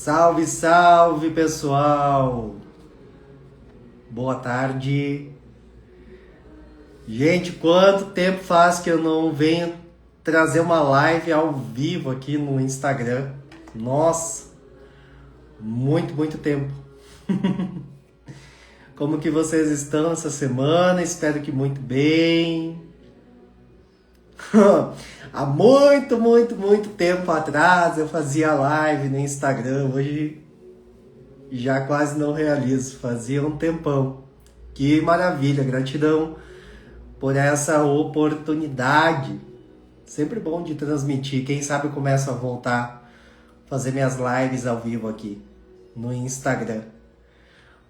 Salve, salve, pessoal! Boa tarde. Gente, quanto tempo faz que eu não venho trazer uma live ao vivo aqui no Instagram? Nossa, muito tempo. Como que vocês estão essa semana? Espero que muito bem. Há muito tempo atrás eu fazia live no Instagram. Hoje já quase não realizo. Fazia um tempão. Que maravilha, gratidão por essa oportunidade. Sempre bom de transmitir. Quem sabe eu começo a voltar a fazer minhas lives ao vivo aqui no Instagram.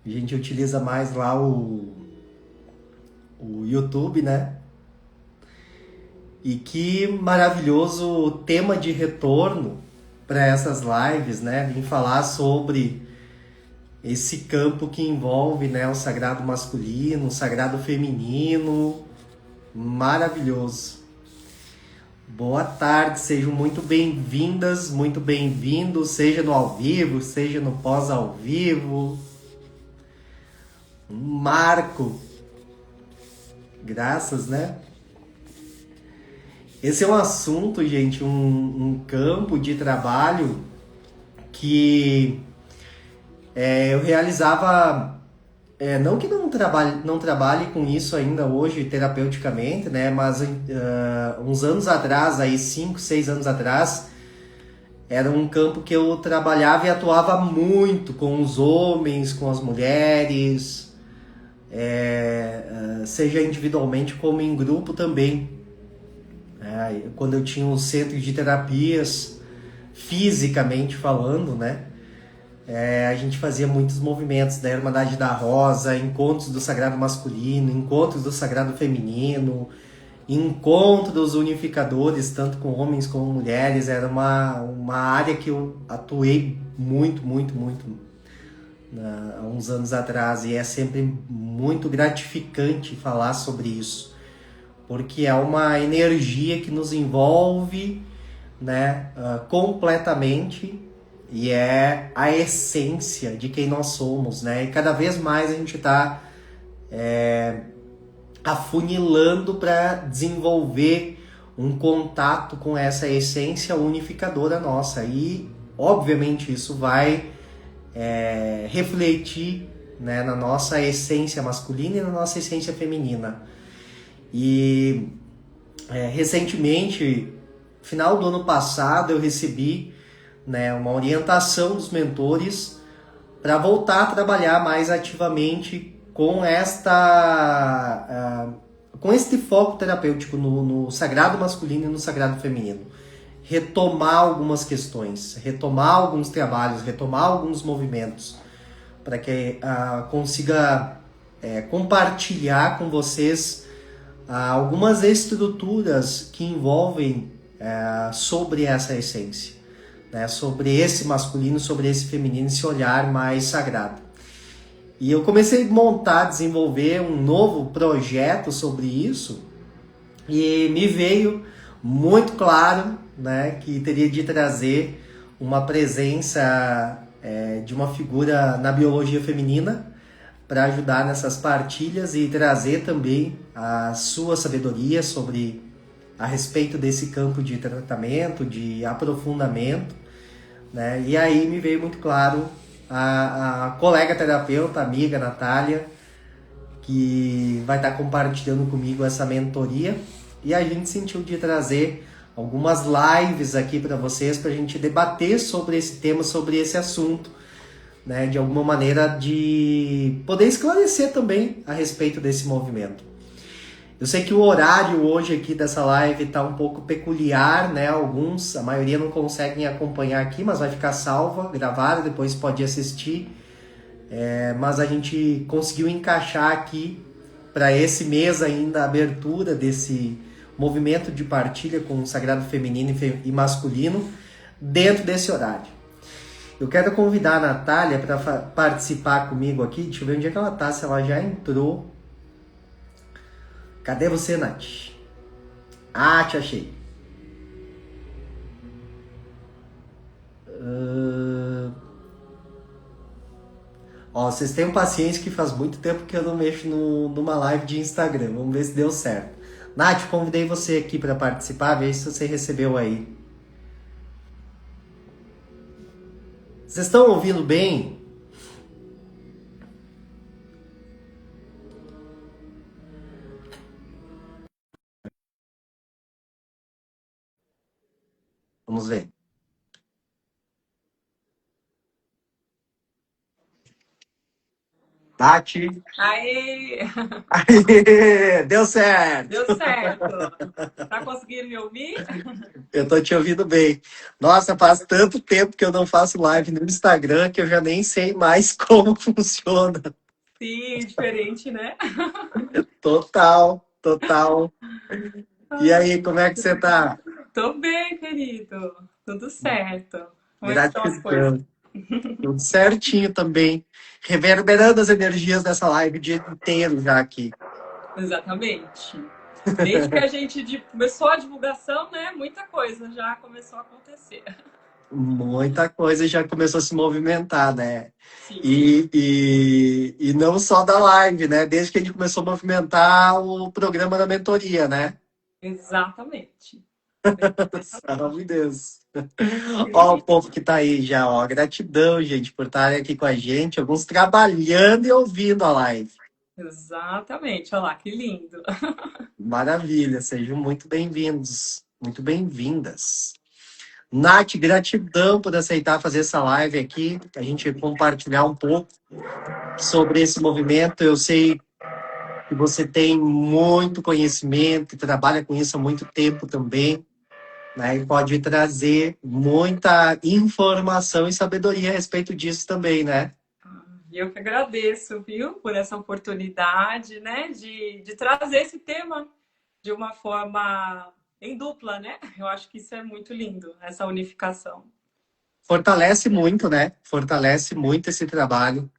A gente utiliza mais lá o YouTube, né? E que maravilhoso tema de retorno para essas lives, né? Vim falar sobre esse campo que envolve, né, o sagrado masculino, o sagrado feminino. Maravilhoso. Boa tarde, sejam muito bem-vindas, muito bem-vindos, seja no ao vivo, seja no pós ao vivo. Marco. Graças, né? Esse é um assunto, gente, um campo de trabalho que eu realizava, não que não trabalhe com isso ainda hoje terapeuticamente, né? Mas uns anos atrás, aí 5, 6 anos atrás, era um campo que eu trabalhava e atuava muito com os homens, com as mulheres, seja individualmente como em grupo também. Quando eu tinha um centro de terapias, fisicamente falando, né? A gente fazia muitos movimentos da Irmandade da Rosa, encontros do Sagrado Masculino, encontros do Sagrado Feminino, encontros unificadores, tanto com homens como mulheres. Era uma área que eu atuei muito há uns anos atrás, e é sempre muito gratificante falar sobre isso, porque é uma energia que nos envolve, né, completamente, e é a essência de quem nós somos, né? E cada vez mais a gente está afunilando para desenvolver um contato com essa essência unificadora nossa, e obviamente isso vai refletir, né, na nossa essência masculina e na nossa essência feminina. E recentemente, final do ano passado, eu recebi, né, uma orientação dos mentores para voltar a trabalhar mais ativamente com este foco terapêutico no sagrado masculino e no sagrado feminino. Retomar algumas questões, retomar alguns trabalhos, retomar alguns movimentos, para que consiga compartilhar com vocês algumas estruturas que envolvem sobre essa essência, né? Sobre esse masculino, sobre esse feminino, esse olhar mais sagrado. E eu comecei a montar, desenvolver um novo projeto sobre isso, e me veio muito claro, né, que teria de trazer uma presença de uma figura na biologia feminina para ajudar nessas partilhas e trazer também a sua sabedoria a respeito desse campo de tratamento, de aprofundamento, né? E aí me veio muito claro a colega terapeuta, amiga Natália, que vai estar compartilhando comigo essa mentoria, e a gente sentiu de trazer algumas lives aqui para vocês, para a gente debater sobre esse tema, sobre esse assunto, né, de alguma maneira de poder esclarecer também a respeito desse movimento. Eu sei que o horário hoje aqui dessa live está um pouco peculiar, né? A maioria não conseguem acompanhar aqui, mas vai ficar salva, gravada, depois pode assistir. Mas a gente conseguiu encaixar aqui para esse mês ainda a abertura desse movimento de partilha com o sagrado feminino e masculino dentro desse horário. Eu quero convidar a Natália para participar comigo aqui. Deixa eu ver onde é que ela está, se ela já entrou. Cadê você, Nath? Te achei. Ó, vocês tenham paciência que faz muito tempo que eu não mexo numa live de Instagram. Vamos ver se deu certo. Nath, convidei você aqui para participar, veja se você recebeu aí. Vocês estão ouvindo bem? Vamos ver. Nath. Aê! Aê, deu certo. Deu certo! Tá conseguindo me ouvir? Eu tô te ouvindo bem. Nossa, faz tanto tempo que eu não faço live no Instagram que eu já nem sei mais como funciona. Sim, diferente, né? Total, total. E aí, como é que você tá? Tô bem, querido. Tudo certo. Como é que estão as coisas? Gratidão. Tudo certinho também. Reverberando as energias dessa live o dia inteiro já aqui. Exatamente. Desde que a gente começou a divulgação, né? Muita coisa já começou a acontecer. Muita coisa já começou a se movimentar, né? Sim, E não só da live, né? Desde que a gente começou a movimentar o programa da mentoria, né? exatamente. Salve Deus. Ó, o povo que tá aí já, ó. Gratidão, gente, por estarem aqui com a gente. Alguns trabalhando e ouvindo a live. Exatamente. Olha lá, que lindo. Maravilha, sejam muito bem-vindos, muito bem-vindas. Nath, gratidão por aceitar fazer essa live aqui, a gente compartilhar um pouco sobre esse movimento. Eu sei que você tem muito conhecimento e trabalha com isso há muito tempo também, né? E pode trazer muita informação e sabedoria a respeito disso também, né? E eu que agradeço, viu, por essa oportunidade, né, de trazer esse tema de uma forma em dupla, né? Eu acho que isso é muito lindo, essa unificação. Fortalece muito, né? Fortalece muito esse trabalho.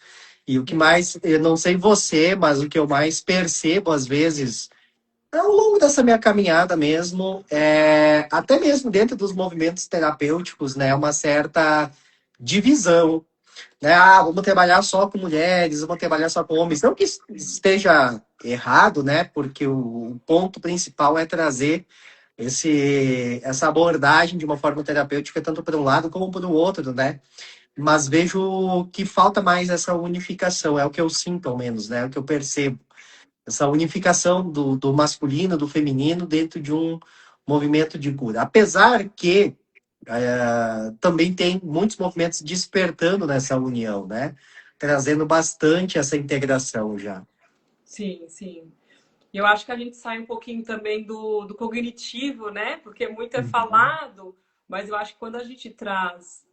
E o que mais, eu não sei você, mas o que eu mais percebo às vezes, ao longo dessa minha caminhada mesmo, até mesmo dentro dos movimentos terapêuticos, né, uma certa divisão, né? Ah, vamos trabalhar só com mulheres, vamos trabalhar só com homens. Não que isso esteja errado, né? Porque o ponto principal é trazer essa abordagem de uma forma terapêutica tanto para um lado como para o outro, né? Mas vejo que falta mais essa unificação, é o que eu sinto, ao menos, né? É o que eu percebo. Essa unificação do masculino, do feminino, dentro de um movimento de cura. Apesar que também tem muitos movimentos despertando nessa união, né? Trazendo bastante essa integração já. Sim, sim. E eu acho que a gente sai um pouquinho também do cognitivo, né? Porque muito é Uhum. falado, mas eu acho que quando a gente traz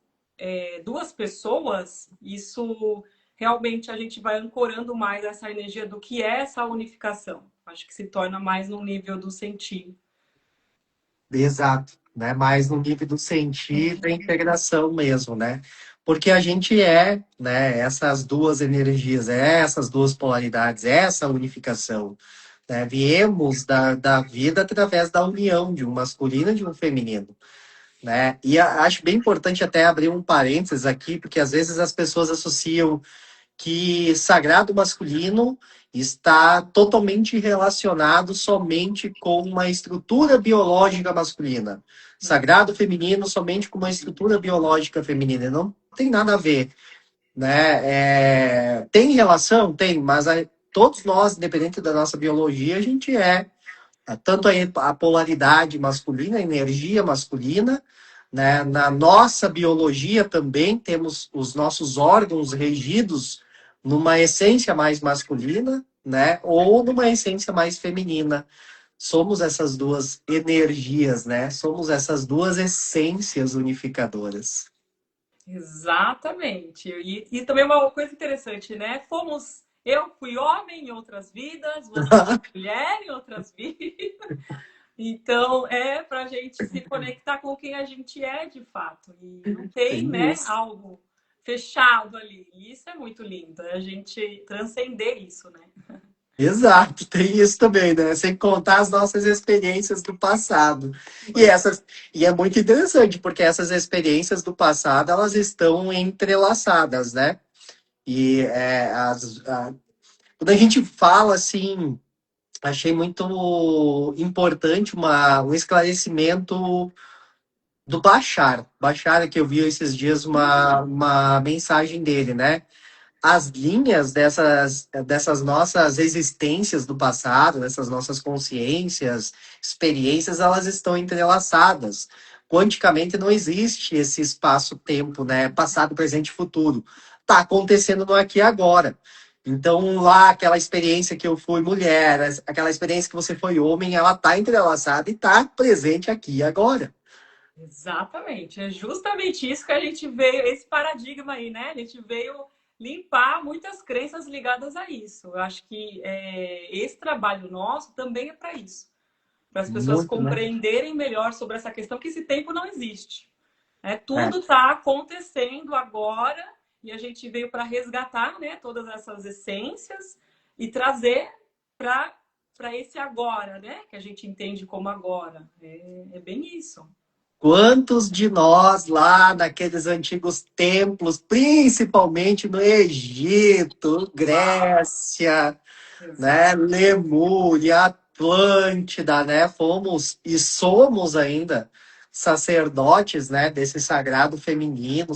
duas pessoas, isso realmente a gente vai ancorando mais essa energia do que é essa unificação. Acho que se torna mais no nível do sentir. Exato, né? Mais no nível do sentir, da integração mesmo, né? Porque a gente é, né, essas duas energias, essas duas polaridades, essa unificação, né? Viemos da vida através da união de um masculino e de um feminino, né? E acho bem importante até abrir um parênteses aqui, porque às vezes as pessoas associam que sagrado masculino está totalmente relacionado somente com uma estrutura biológica masculina. Sagrado feminino somente com uma estrutura biológica feminina. Não tem nada a ver, né? Tem relação? Tem, mas todos nós, independente da nossa biologia, a gente tanto a polaridade masculina, a energia masculina, né? Na nossa biologia também temos os nossos órgãos regidos numa essência mais masculina, né? Ou numa essência mais feminina. Somos essas duas energias, né? Somos essas duas essências unificadoras. Exatamente. E também uma coisa interessante, né? Eu fui homem em outras vidas, você foi mulher em outras vidas. Então, é para a gente se conectar com quem a gente é de fato. E não tem, Tem né, isso. algo fechado ali. E isso é muito lindo, é a gente transcender isso, né? Exato, tem isso também, né? Sem contar as nossas experiências do passado. E Pois essas, e é muito interessante, porque essas experiências do passado, elas estão entrelaçadas, né? E quando a gente fala assim, achei muito importante um esclarecimento do Bashar. Bashar, que eu vi esses dias uma mensagem dele, né? As linhas dessas nossas existências do passado, dessas nossas consciências, experiências, elas estão entrelaçadas. Quanticamente não existe esse espaço-tempo, né? Passado, presente e futuro. Está acontecendo no aqui e agora. Então, lá, aquela experiência que eu fui mulher, aquela experiência que você foi homem, ela está entrelaçada e está presente aqui e agora. Exatamente, é justamente isso que a gente veio, esse paradigma aí, né? A gente veio limpar muitas crenças ligadas a isso. Eu acho que esse trabalho nosso também é para isso, para as pessoas Muito, né? compreenderem melhor sobre essa questão que esse tempo não existe. É. Tudo está acontecendo agora e a gente veio para resgatar, né, todas essas essências e trazer para esse agora, né, que a gente entende como agora. É bem isso. Quantos de nós lá naqueles antigos templos, principalmente no Egito, Uau! Grécia, né, Exato. Lemúria, Atlântida, né, fomos e somos ainda sacerdotes, né, desse sagrado feminino,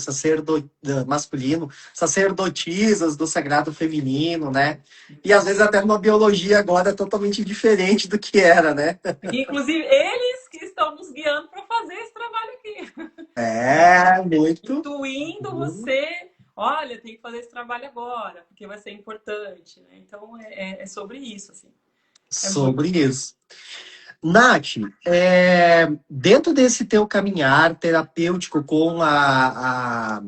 masculino, sacerdotisas do sagrado feminino, né, e às vezes até uma biologia agora totalmente diferente do que era, né? Inclusive, eles que estão nos guiando para fazer esse trabalho aqui, né? É, muito. Intuindo você, olha, tem que fazer esse trabalho agora, porque vai ser importante, né? Então, é sobre isso, assim. É muito. Sobre isso. Nath, dentro desse teu caminhar terapêutico com a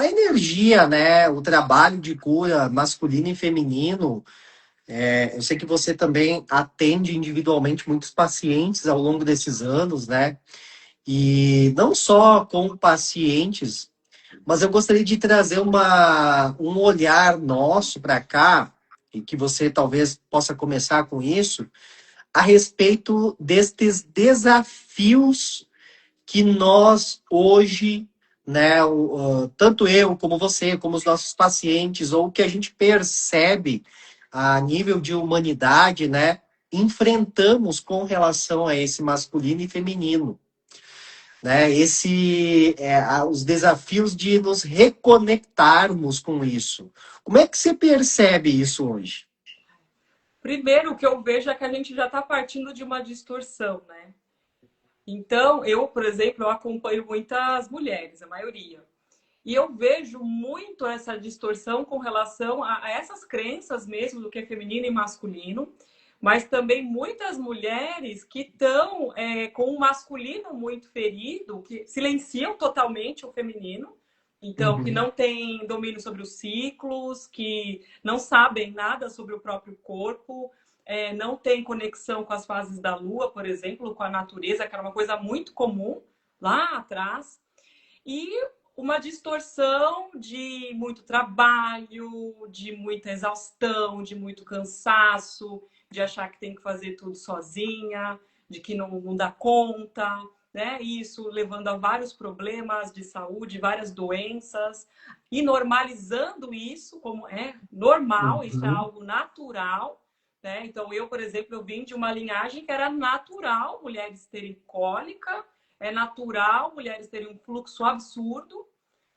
energia, né, o trabalho de cura masculino e feminino, eu sei que você também atende individualmente muitos pacientes ao longo desses anos, né? E não só com pacientes, mas eu gostaria de trazer um olhar nosso para cá, e que você talvez possa começar com isso, a respeito destes desafios que nós hoje, né, tanto eu como você, como os nossos pacientes, ou que a gente percebe a nível de humanidade, né, enfrentamos com relação a esse masculino e feminino, né, os desafios de nos reconectarmos com isso. Como é que você percebe isso hoje? Primeiro, o que eu vejo é que a gente já está partindo de uma distorção, né? Então, eu, por exemplo, eu acompanho muitas mulheres, a maioria. E eu vejo muito essa distorção com relação a essas crenças mesmo do que é feminino e masculino, mas também muitas mulheres que estão com o masculino muito ferido, que silenciam totalmente o feminino, então que Uhum, não têm domínio sobre os ciclos, que não sabem nada sobre o próprio corpo, não tem conexão com as fases da lua, por exemplo, com a natureza, que era uma coisa muito comum lá atrás. E uma distorção de muito trabalho, de muita exaustão, de muito cansaço, de achar que tem que fazer tudo sozinha, de que não dá conta, né? Isso levando a vários problemas de saúde, várias doenças, e normalizando isso como é normal, isso é uhum, algo natural, né? Então, eu, por exemplo, eu vim de uma linhagem que era natural mulheres terem cólica, é natural mulheres terem um fluxo absurdo,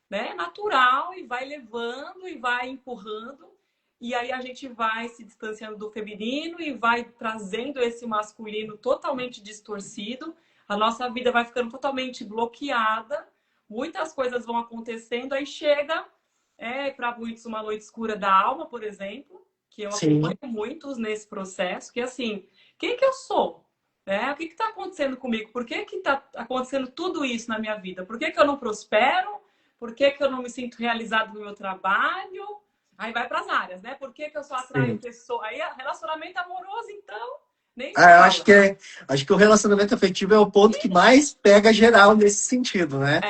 né? É natural e vai levando e vai empurrando. E aí a gente vai se distanciando do feminino e vai trazendo esse masculino totalmente distorcido. A nossa vida vai ficando totalmente bloqueada. Muitas coisas vão acontecendo. Aí chega, para muitos, uma noite escura da alma, por exemplo, que eu acompanho sim. muitos nesse processo, que assim, quem que eu sou? O que está acontecendo comigo? Por que está acontecendo tudo isso na minha vida? Por que eu não prospero? Por que eu não me sinto realizado no meu trabalho? Aí vai para as áreas, né? Por que eu só atraio Sim. pessoas? Aí, relacionamento amoroso, então, nem se Ah, fala. acho que o relacionamento afetivo é o ponto que mais pega geral nesse sentido, né?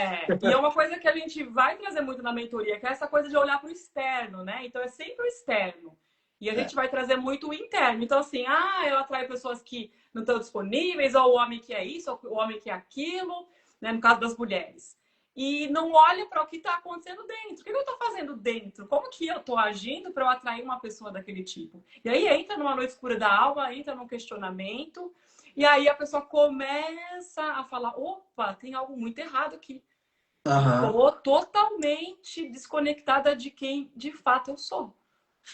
E é uma coisa que a gente vai trazer muito na mentoria, que é essa coisa de olhar para o externo, né? Então, é sempre o externo. E a É. gente vai trazer muito o interno. Então, assim, eu atraio pessoas que não estão disponíveis, ou o homem que é isso, ou o homem que é aquilo, né? No caso das mulheres. e não olha para o que está acontecendo dentro. O que eu estou fazendo dentro? Como que eu estou agindo para eu atrair uma pessoa daquele tipo? E aí entra numa noite escura da alma, entra num questionamento, e aí a pessoa começa a falar: opa, tem algo muito errado aqui. E Aham. tô totalmente desconectada de quem de fato eu sou.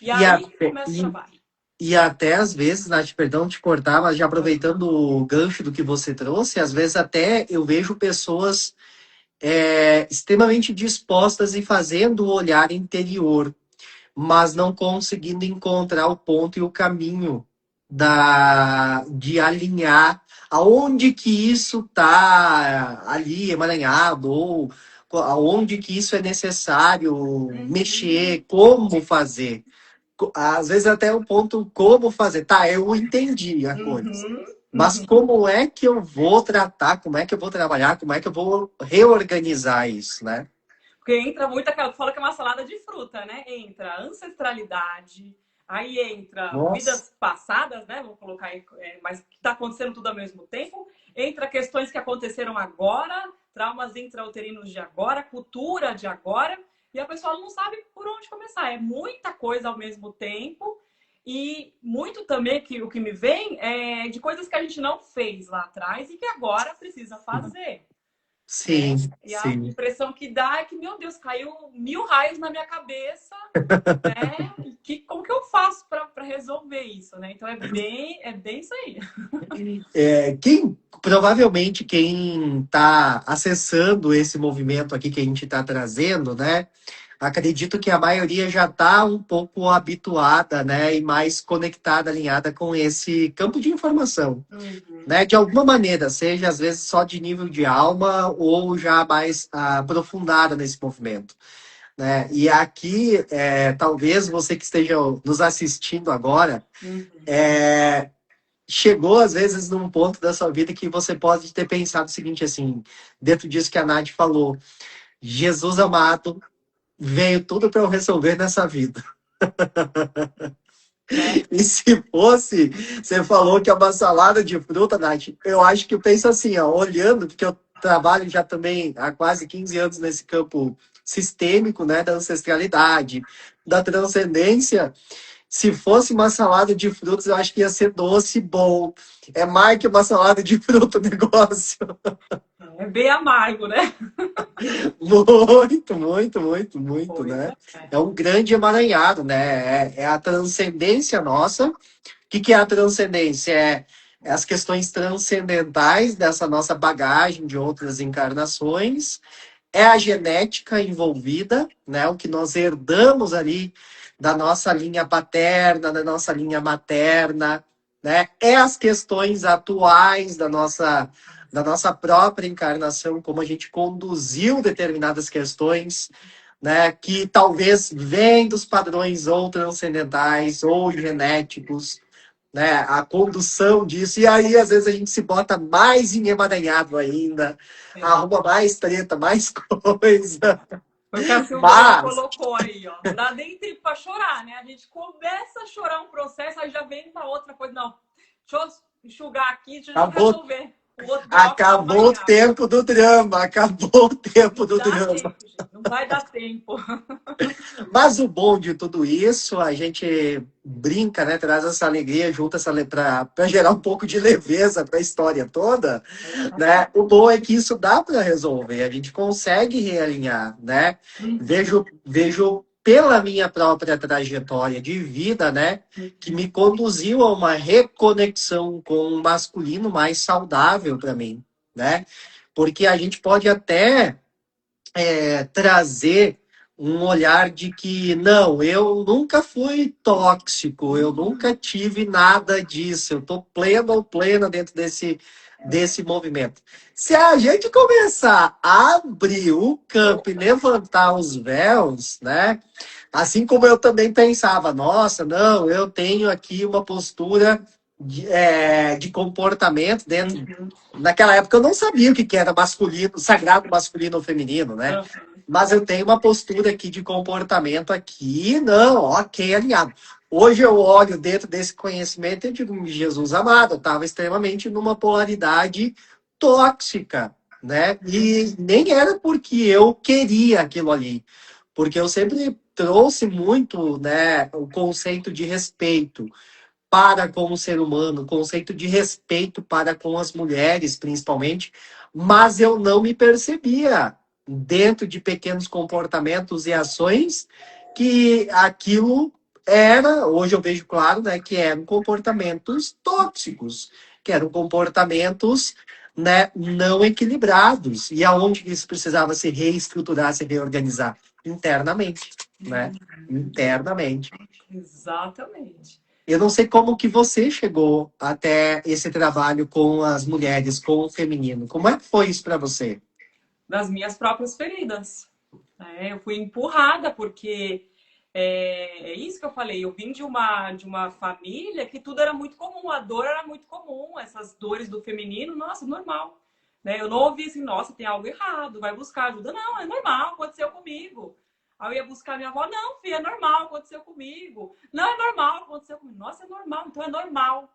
E E, aí que até, começa o e, trabalho. e até às vezes, Nath, perdão te cortar, mas já aproveitando o gancho do que você trouxe, às vezes até eu vejo pessoas extremamente dispostas e fazendo o olhar interior, mas não conseguindo encontrar o ponto e o caminho de alinhar aonde que isso está ali emaranhado, ou aonde que isso é necessário Uhum, mexer, como fazer. Às vezes até o ponto como fazer. Tá, eu entendi a coisa. uhum, Mas uhum. como é que eu vou tratar, como é que eu vou trabalhar, como é que eu vou reorganizar isso, né? Porque entra muito aquela, tu fala que é uma salada de fruta, né? Entra ancestralidade, aí entra Nossa. vidas passadas, né? Vou colocar aí, mas que está acontecendo tudo ao mesmo tempo. Entra questões que aconteceram agora, traumas intrauterinos de agora, cultura de agora, e a pessoa não sabe por onde começar. É muita coisa ao mesmo tempo. E muito também que o que me vem é de coisas que a gente não fez lá atrás e que agora precisa fazer, né? Sim, E a sim. impressão que dá é que, meu Deus, caiu 1000 raios na minha cabeça, né? Como que eu faço para resolver isso, né? Então é bem isso aí. Provavelmente quem está acessando esse movimento aqui que a gente está trazendo, né? Acredito que a maioria já está um pouco habituada, né? E mais conectada, alinhada com esse campo de informação, Uhum. né? De alguma maneira, seja às vezes só de nível de alma ou já mais aprofundada nesse movimento, né? E aqui, talvez você que esteja nos assistindo agora, Uhum. chegou às vezes num ponto da sua vida que você pode ter pensado o seguinte, assim, dentro disso que a Nath falou, Jesus amado, veio tudo para eu resolver nessa vida. É. E se fosse, você falou que é uma salada de fruta, Nath, eu acho que eu penso assim, ó, olhando, porque eu trabalho já também há quase 15 anos nesse campo sistêmico, né, da ancestralidade, da transcendência. Se fosse uma salada de frutas, eu acho que ia ser doce e bom. É mais que uma salada de fruta o negócio. É bem amargo, né? Muito, muito, muito, muito, Pois né? é. É um grande emaranhado, né? É a transcendência nossa. O que é a transcendência? É as questões transcendentais dessa nossa bagagem de outras encarnações, é a genética envolvida, né? O que nós herdamos ali da nossa linha paterna, da nossa linha materna, né? É as questões atuais da nossa própria encarnação, como a gente conduziu determinadas questões, né? Que talvez vêm dos padrões ou transcendentais ou genéticos, né? A condução disso. E aí, às vezes, a gente se bota mais emaranhado ainda, É. arruma mais treta, mais coisa. Foi o que a Silvana Mas colocou aí, ó. Não dá nem tempo para chorar, né? A gente começa a chorar um processo, aí já vem para outra coisa. Não, deixa eu enxugar aqui, deixa eu acabou, resolver o outro BO que estava acabou mais o grave. tempo do drama, acabou o tempo Não do dá drama. tempo, gente. Não vai dar tempo. Mas o bom de tudo isso, a gente brinca, né? Traz essa alegria junto essa para gerar um pouco de leveza para a história toda, né? O bom é que isso dá para resolver, a gente consegue realinhar, né? Vejo pela minha própria trajetória de vida, né, que me conduziu a uma reconexão com um masculino mais saudável para mim, né? Porque a gente pode até trazer um olhar de que não, eu nunca fui tóxico, eu nunca tive nada disso, eu estou pleno ou plena dentro desse movimento. Se a gente começar a abrir o campo e levantar os véus, né? Assim como eu também pensava, nossa, não, eu tenho aqui uma postura de comportamento dentro. Naquela época eu não sabia o que era masculino, sagrado masculino ou feminino, né? Mas eu tenho uma postura aqui de comportamento aqui, não, ok, alinhado. Hoje eu olho dentro desse conhecimento e eu digo, Jesus amado, eu estava extremamente numa polaridade tóxica, né? E nem era porque eu queria aquilo ali, porque eu sempre trouxe muito, né, o conceito de respeito para com o ser humano, conceito de respeito para com as mulheres, principalmente, mas eu não me percebia dentro de pequenos comportamentos e ações que aquilo era, hoje eu vejo claro, né, que eram comportamentos tóxicos, que eram comportamentos, né, não equilibrados, e aonde isso precisava se reestruturar, se reorganizar internamente, né? Internamente. Exatamente. Eu não sei como que você chegou até esse trabalho com as mulheres, com o feminino. Como é que foi isso para você? Das minhas próprias feridas. Eu fui empurrada, porque é isso que eu falei. Eu vim de uma família que tudo era muito comum, a dor era muito comum, essas dores do feminino, nossa, normal. Né? Eu não ouvi assim, nossa, tem algo errado, vai buscar ajuda. Não, é normal, aconteceu comigo. Aí eu ia buscar minha avó, não, filha, é normal, aconteceu comigo. Não, é normal, aconteceu comigo. Nossa, é normal, então é normal.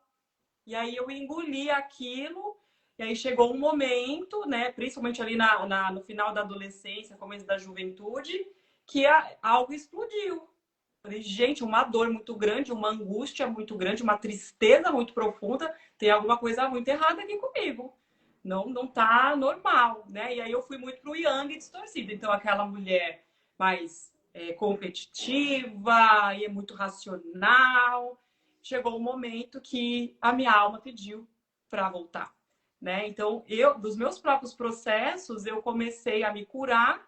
E aí eu engoli aquilo, e aí chegou um momento, né, principalmente ali no final da adolescência, começo da juventude, que algo explodiu. Falei, gente, uma dor muito grande, uma angústia muito grande, uma tristeza muito profunda, tem alguma coisa muito errada aqui comigo. Não tá normal, né? E aí eu fui muito pro yang distorcido. Então, aquela mulher mais competitiva, e é muito racional, chegou um momento que a minha alma pediu para voltar, né? Então, dos meus próprios processos, eu comecei a me curar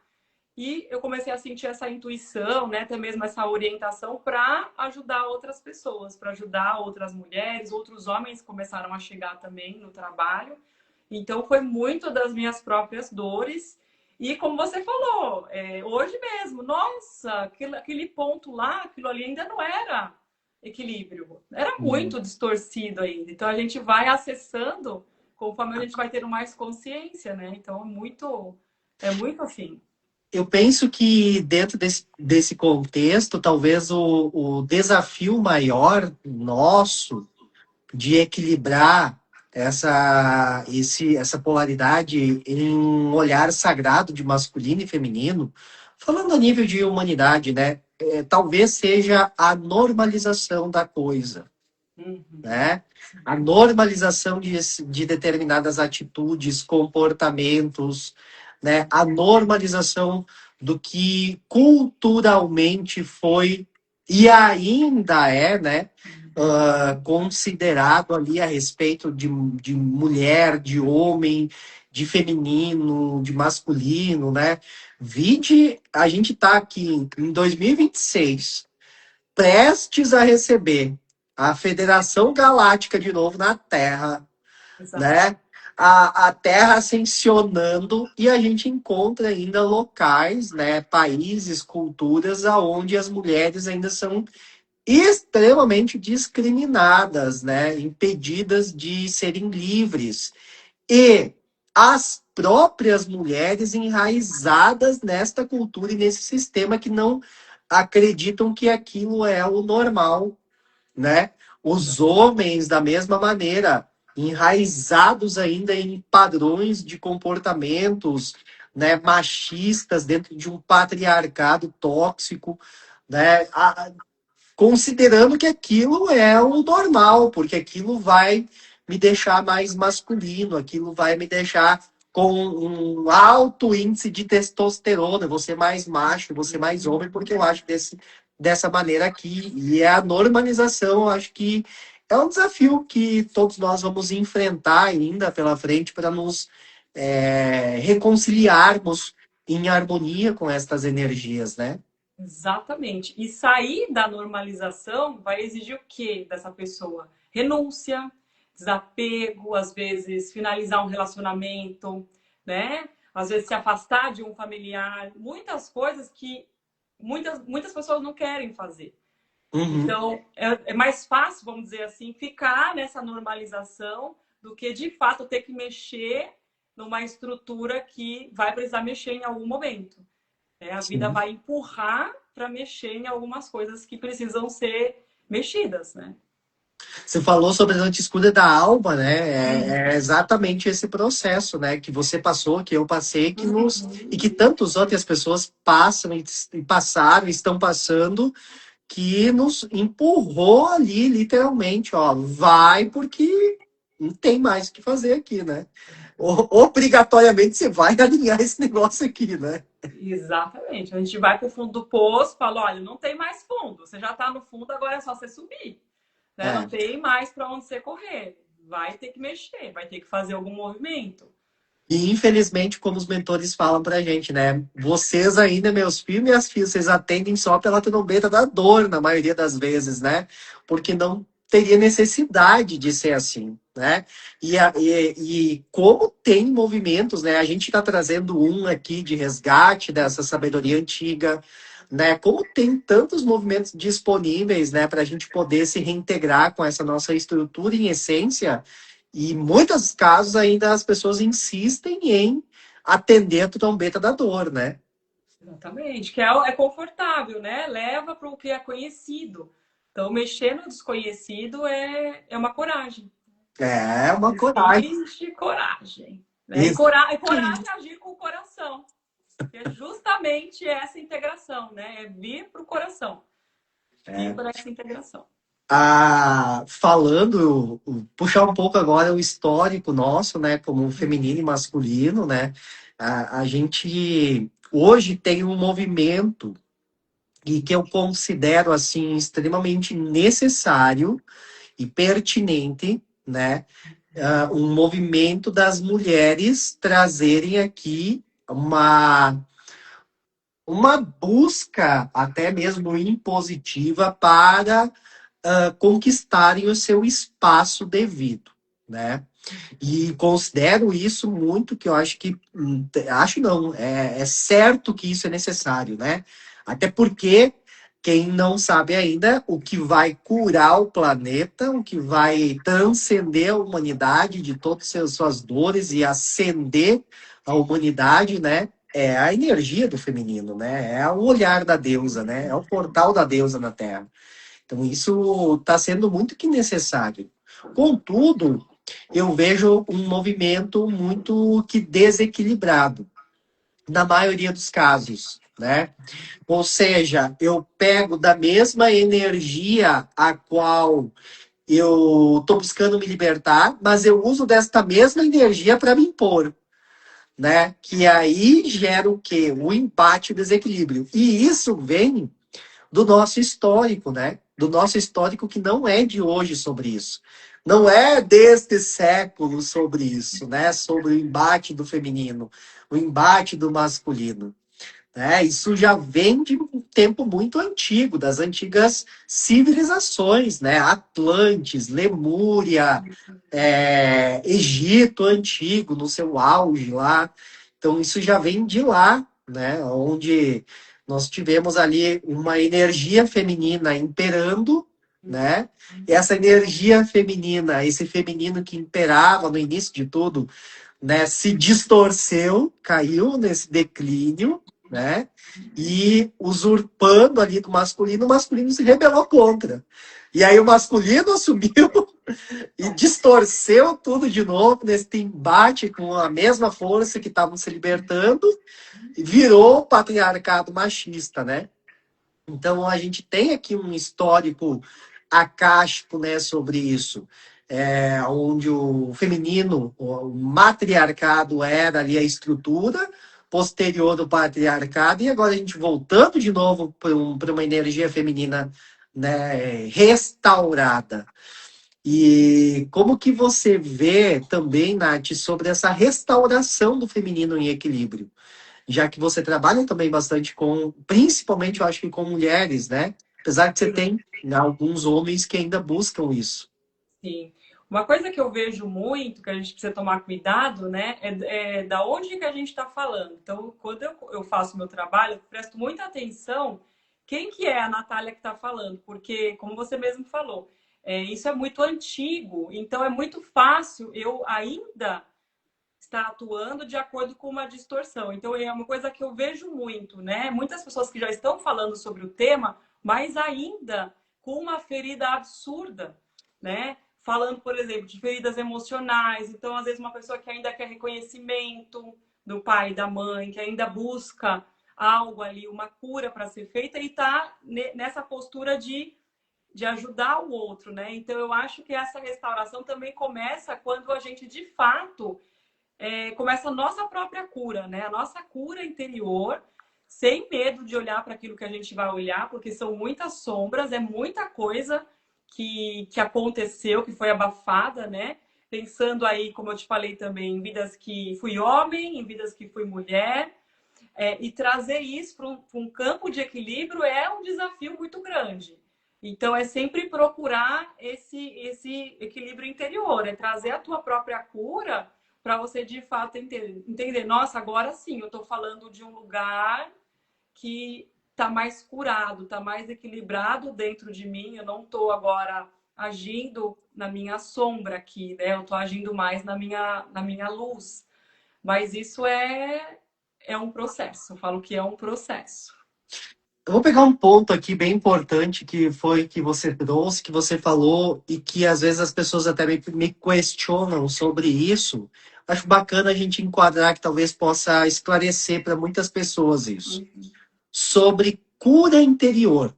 e eu comecei a sentir essa intuição, né, até mesmo essa orientação para ajudar outras pessoas, para ajudar outras mulheres, outros homens começaram a chegar também no trabalho. Então, foi muito das minhas próprias dores. E como você falou, hoje mesmo, nossa, aquele ponto lá, aquilo ali ainda não era equilíbrio. Era muito distorcido ainda. Então, a gente vai acessando conforme a gente vai tendo mais consciência, né? Então, é muito assim. Eu penso que dentro desse contexto, talvez o desafio maior nosso de equilibrar essa polaridade em um olhar sagrado de masculino e feminino, falando a nível de humanidade, né? Talvez seja a normalização da coisa, Uhum. né? A normalização de determinadas atitudes, comportamentos, né? A normalização do que culturalmente foi e ainda é, né? Considerado ali a respeito de mulher, de homem, de feminino, de masculino, né? Vide, a gente está aqui em 2026 prestes a receber a Federação Galáctica de novo na Terra, Exato. né? A Terra ascensionando e a gente encontra ainda locais, né, países, culturas aonde as mulheres ainda são extremamente discriminadas, né, impedidas de serem livres. E as próprias mulheres enraizadas nesta cultura e nesse sistema que não acreditam que aquilo é o normal, né? Os Exato. homens, da mesma maneira, enraizados ainda em padrões de comportamentos, né, machistas dentro de um patriarcado tóxico, né? Considerando que aquilo é o normal, porque aquilo vai me deixar mais masculino, aquilo vai me deixar com um alto índice de testosterona, você mais macho, você mais homem, porque eu acho dessa maneira aqui. E é a normalização, eu acho que é um desafio que todos nós vamos enfrentar ainda pela frente para nos reconciliarmos em harmonia com estas energias, né? Exatamente. E sair da normalização vai exigir o quê dessa pessoa? Renúncia, desapego, às vezes finalizar um relacionamento, né? Às vezes se afastar de um familiar, muitas coisas que muitas pessoas não querem fazer. Uhum. Então, é mais fácil, vamos dizer assim, ficar nessa normalização do que de fato ter que mexer numa estrutura que vai precisar mexer em algum momento. A vida Sim. vai empurrar para mexer em algumas coisas que precisam ser mexidas, né? Você falou sobre a noite escura da alma, né? Hum. É exatamente esse processo, né? Que você passou, que eu passei, e que Uhum. tantas outras pessoas passam e passaram, e estão passando, que nos empurrou ali, literalmente, ó, vai porque não tem mais o que fazer aqui, né? Obrigatoriamente você vai alinhar esse negócio aqui, né? Exatamente. A gente vai para o fundo do poço, fala, olha, não tem mais fundo. Você já está no fundo, agora é só você subir. Né? Não É. tem mais para onde você correr. Vai ter que mexer, vai ter que fazer algum movimento. E infelizmente, como os mentores falam pra gente, né? Vocês ainda, meus filhos e minhas filhas, vocês atendem só pela trombeta da dor, na maioria das vezes, né? Porque não teria necessidade de ser assim, né? E como tem movimentos, né? A gente está trazendo um aqui de resgate dessa sabedoria antiga, né? Como tem tantos movimentos disponíveis, né? Para a gente poder se reintegrar com essa nossa estrutura em essência, e em muitos casos ainda as pessoas insistem em atender a trombeta da dor, né? Exatamente. Que é confortável, né? Leva para o que é conhecido. Então, mexer no desconhecido é uma coragem. É uma coragem. Existe coragem. Né? Isso. E coragem é agir com o coração. Que é justamente essa integração, né? É vir para o coração. Vir para essa integração. Falando, puxar um pouco agora o histórico nosso, né, como feminino e masculino, né, a gente hoje tem um movimento e que eu considero assim extremamente necessário e pertinente, né, um movimento das mulheres trazerem aqui uma busca até mesmo impositiva para conquistarem o seu espaço devido, né? E considero isso muito, que eu acho que, acho não, é certo que isso é necessário, né? Até porque quem não sabe ainda, o que vai curar o planeta, o que vai transcender a humanidade de todas as suas dores e acender a humanidade, né? É a energia do feminino, né? É o olhar da deusa, né? É o portal da deusa na Terra. Então, isso está sendo muito que necessário. Contudo, eu vejo um movimento muito que desequilibrado, na maioria dos casos, né? Ou seja, eu pego da mesma energia a qual eu estou buscando me libertar, mas eu uso desta mesma energia para me impor, né? Que aí gera o quê? O embate, o desequilíbrio. E isso vem do nosso histórico, né? Do nosso histórico que não é de hoje sobre isso. Não é deste século sobre isso, né? Sobre o embate do feminino, o embate do masculino. Né? Isso já vem de um tempo muito antigo, das antigas civilizações, né? Atlantes, Lemúria, Egito antigo, no seu auge lá. Então, isso já vem de lá, né? Onde nós tivemos ali uma energia feminina imperando, né? E essa energia feminina, esse feminino que imperava no início de tudo, né, se distorceu, caiu nesse declínio, né? E usurpando ali do masculino, o masculino se rebelou contra. E aí o masculino assumiu e distorceu tudo de novo nesse embate com a mesma força que estavam se libertando e virou o patriarcado machista, né? Então a gente tem aqui um histórico acástico, né, sobre isso, onde o feminino, o matriarcado era ali a estrutura posterior do patriarcado, e agora a gente voltando de novo para uma energia feminina, né, restaurada. E como que você vê também, Nath, sobre essa restauração do feminino em equilíbrio? Já que você trabalha também bastante com, principalmente eu acho que com mulheres, né? Apesar que você tem, né, alguns homens que ainda buscam isso. Sim. Uma coisa que eu vejo muito, que a gente precisa tomar cuidado, né, é da onde que a gente está falando. Então, quando eu faço meu trabalho, eu presto muita atenção quem que é a Natália que está falando, porque, como você mesmo falou, isso é muito antigo, então é muito fácil eu ainda estar atuando de acordo com uma distorção. Então, é uma coisa que eu vejo muito, né? Muitas pessoas que já estão falando sobre o tema, mas ainda com uma ferida absurda, né? Falando, por exemplo, de feridas emocionais. Então, às vezes, uma pessoa que ainda quer reconhecimento do pai e da mãe, que ainda busca algo ali, uma cura para ser feita, e está nessa postura de ajudar o outro, né? Então, eu acho que essa restauração também começa quando a gente, de fato, começa a nossa própria cura, né? A nossa cura interior, sem medo de olhar para aquilo que a gente vai olhar, porque são muitas sombras, é muita coisa que aconteceu, que foi abafada, né? Pensando aí, como eu te falei também, em vidas que fui homem, em vidas que fui mulher, e trazer isso para um campo de equilíbrio é um desafio muito grande. Então, é sempre procurar esse equilíbrio interior, é trazer a tua própria cura para você, de fato, entender, nossa, agora sim, eu estou falando de um lugar que está mais curado, está mais equilibrado dentro de mim, eu não estou agora agindo na minha sombra aqui, né? Eu estou agindo mais na minha luz. Mas isso é um processo, eu falo que é um processo. Eu vou pegar um ponto aqui bem importante que foi que você trouxe, que você falou, e que às vezes as pessoas até me questionam sobre isso. Acho bacana a gente enquadrar que talvez possa esclarecer para muitas pessoas isso. Sobre cura interior.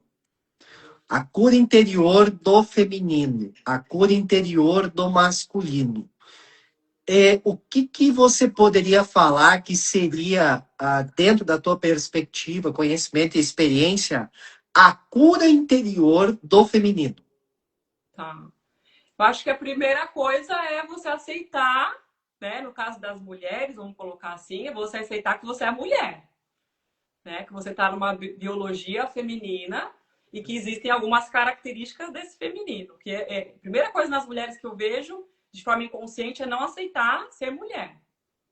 A cura interior do feminino, a cura interior do masculino. O que você poderia falar que seria, dentro da tua perspectiva, conhecimento e experiência, a cura interior do feminino? Tá. Eu acho que a primeira coisa é você aceitar, né? No caso das mulheres, vamos colocar assim, é você aceitar que você é mulher, né? Que você está numa biologia feminina e que existem algumas características desse feminino. Que a primeira coisa nas mulheres que eu vejo, de forma inconsciente, é não aceitar ser mulher.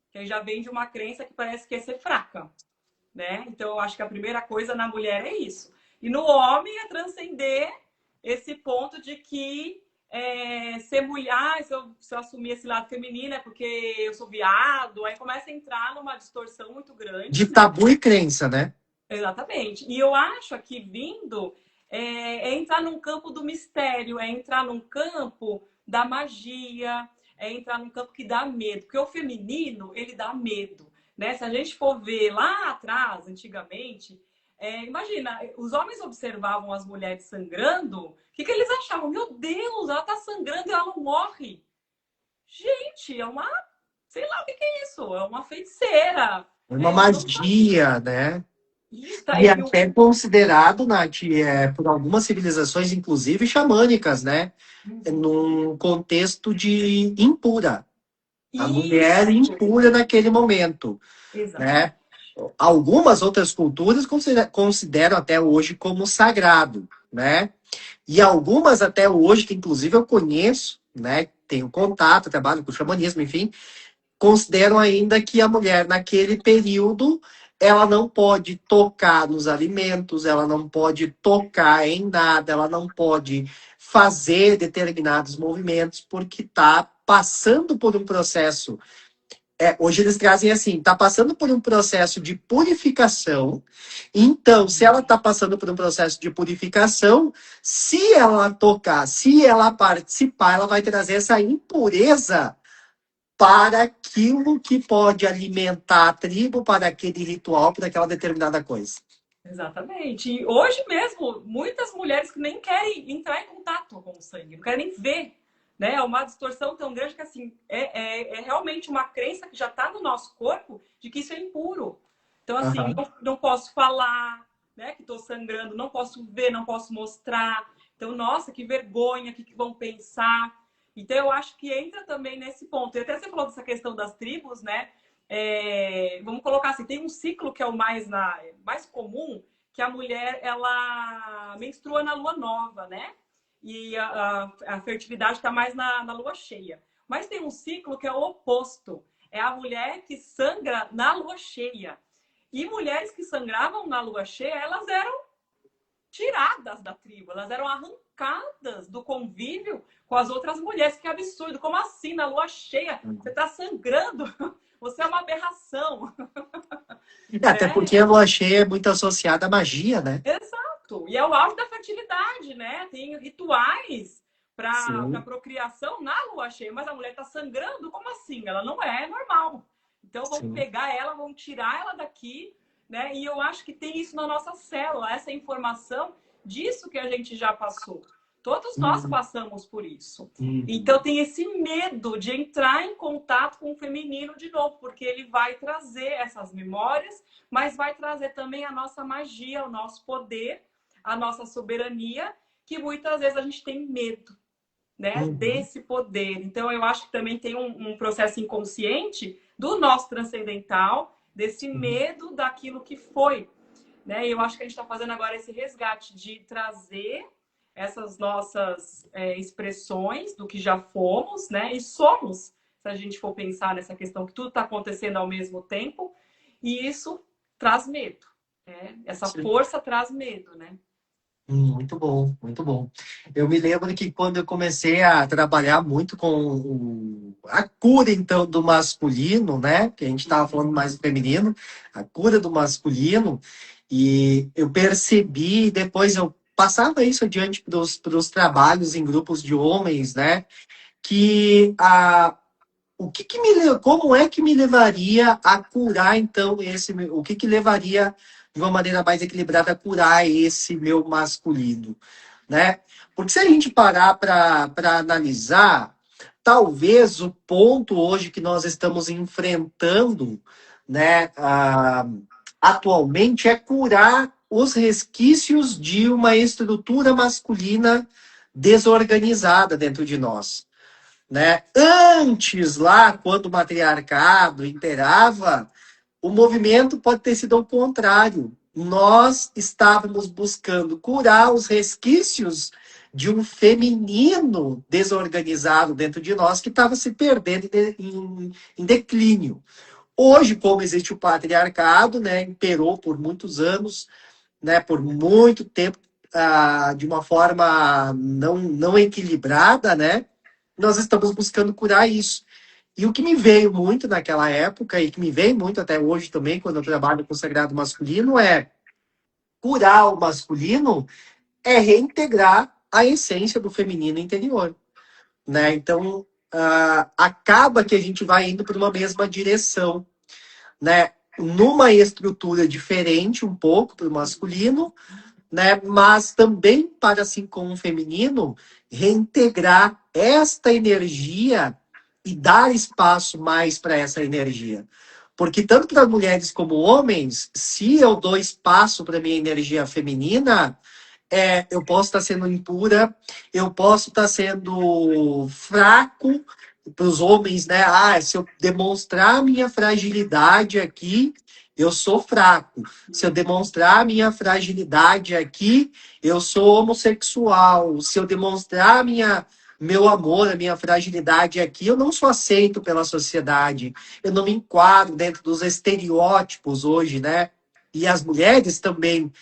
Que aí já vem de uma crença que parece que é ser fraca, né? Então, eu acho que a primeira coisa na mulher é isso. E no homem é transcender esse ponto de que ser mulher, se eu assumir esse lado feminino é porque eu sou viado, aí começa a entrar numa distorção muito De grande, né? tabu e crença, né? Exatamente. E eu acho aqui vindo entrar num campo do mistério, é entrar num campo da magia, é entrar num campo que dá medo, porque o feminino, ele dá medo, né? Se a gente for ver lá atrás, antigamente, imagina, os homens observavam as mulheres sangrando, o que eles achavam? Meu Deus, ela tá sangrando e ela não morre. Gente, é uma, sei lá o que é isso, é uma feiticeira. Uma Eu não sabia. magia, né? Isso, tá? E até considerado, Nath, por algumas civilizações, inclusive xamânicas, né? Num contexto de impura. A mulher Isso, impura naquele momento, né? exatamente. Algumas outras culturas consideram até hoje como sagrado, né? E algumas até hoje, que inclusive eu conheço, né? Tenho contato, trabalho com xamanismo, enfim, consideram ainda que a mulher naquele período ela não pode tocar nos alimentos, ela não pode tocar em nada, ela não pode fazer determinados movimentos porque está passando por um processo. Hoje eles trazem assim, está passando por um processo de purificação. Então, se ela está passando por um processo de purificação, se ela tocar, se ela participar, ela vai trazer essa impureza para aquilo que pode alimentar a tribo, para aquele ritual, para aquela determinada coisa. Exatamente. E hoje mesmo, muitas mulheres que nem querem entrar em contato com o sangue, não querem nem ver. Né? É uma distorção tão grande que assim, é realmente uma crença que já está no nosso corpo de que isso é impuro. Então, assim, Uhum. não posso falar, né, que estou sangrando, não posso ver, não posso mostrar. Então, nossa, que vergonha, o que vão pensar? Então, eu acho que entra também nesse ponto. E até você falou dessa questão das tribos, né? Vamos colocar assim, tem um ciclo que é o mais comum, que a mulher ela menstrua na lua nova, né? E a fertilidade está mais na lua cheia. Mas tem um ciclo que é o oposto. É a mulher que sangra na lua cheia. E mulheres que sangravam na lua cheia, elas eram tiradas da tribo, elas eram arrancadas do convívio com as outras mulheres. Que absurdo! Como assim, na lua cheia? Você está sangrando? Você é uma aberração. Até porque a lua cheia é muito associada à magia, né? Exato. E é o auge da fertilidade, né? Tem rituais para sim, procriação na lua cheia, mas a mulher está sangrando, como assim? Ela não é normal. Então vamos sim. pegar ela, vamos tirar ela daqui, né? E eu acho que tem isso na nossa célula, essa informação disso que a gente já passou. Todos nós Uhum, passamos por isso. Então uhum, tem esse medo de entrar em contato com o feminino de novo, porque ele vai trazer essas memórias, mas vai trazer também a nossa magia, o nosso poder, a nossa soberania, que muitas vezes a gente tem medo, né, uhum, desse poder. Então, eu acho que também tem um processo inconsciente do nosso transcendental, desse uhum. medo daquilo que foi. Né? E eu acho que a gente está fazendo agora esse resgate de trazer essas nossas expressões do que já fomos, né? E somos, se a gente for pensar nessa questão que tudo está acontecendo ao mesmo tempo, e isso traz medo. Né? Essa Sim. força traz medo, né? Muito bom, muito bom. Eu me lembro que quando eu comecei a trabalhar muito com a cura, então, do masculino, né? Que a gente estava falando mais do feminino, a cura do masculino, e eu percebi, depois eu passava isso adiante para os trabalhos em grupos de homens, né? Que o que, como é que me levaria a curar, então, o que que levaria de uma maneira mais equilibrada a curar esse meu masculino, né? Porque se a gente parar para analisar, talvez o ponto hoje que nós estamos enfrentando, né, atualmente é curar os resquícios de uma estrutura masculina desorganizada dentro de nós, né? Antes, lá, quando o matriarcado imperava, o movimento pode ter sido ao contrário. Nós estávamos buscando curar os resquícios de um feminino desorganizado dentro de nós que estava se perdendo em declínio. Hoje, como existe o patriarcado, né, imperou por muitos anos, né, por muito tempo, de uma forma não equilibrada, né, nós estamos buscando curar isso. E o que me veio muito naquela época, e que me vem muito até hoje também, quando eu trabalho com o sagrado masculino, é curar o masculino é reintegrar a essência do feminino interior, né? Então, acaba que a gente vai indo para uma mesma direção, né? Numa estrutura diferente um pouco para o masculino, né? Mas também para, assim como o feminino, reintegrar esta energia e dar espaço mais para essa energia. Porque tanto para mulheres como homens, se eu dou espaço para minha energia feminina, eu posso estar sendo impura, eu posso estar sendo fraco para os homens, né? Ah, se eu demonstrar minha fragilidade aqui, eu sou fraco. Se eu demonstrar minha fragilidade aqui, eu sou homossexual. Se eu demonstrar meu amor, a minha fragilidade aqui, eu não sou aceito pela sociedade. Eu não me enquadro dentro dos estereótipos hoje, né? E as mulheres também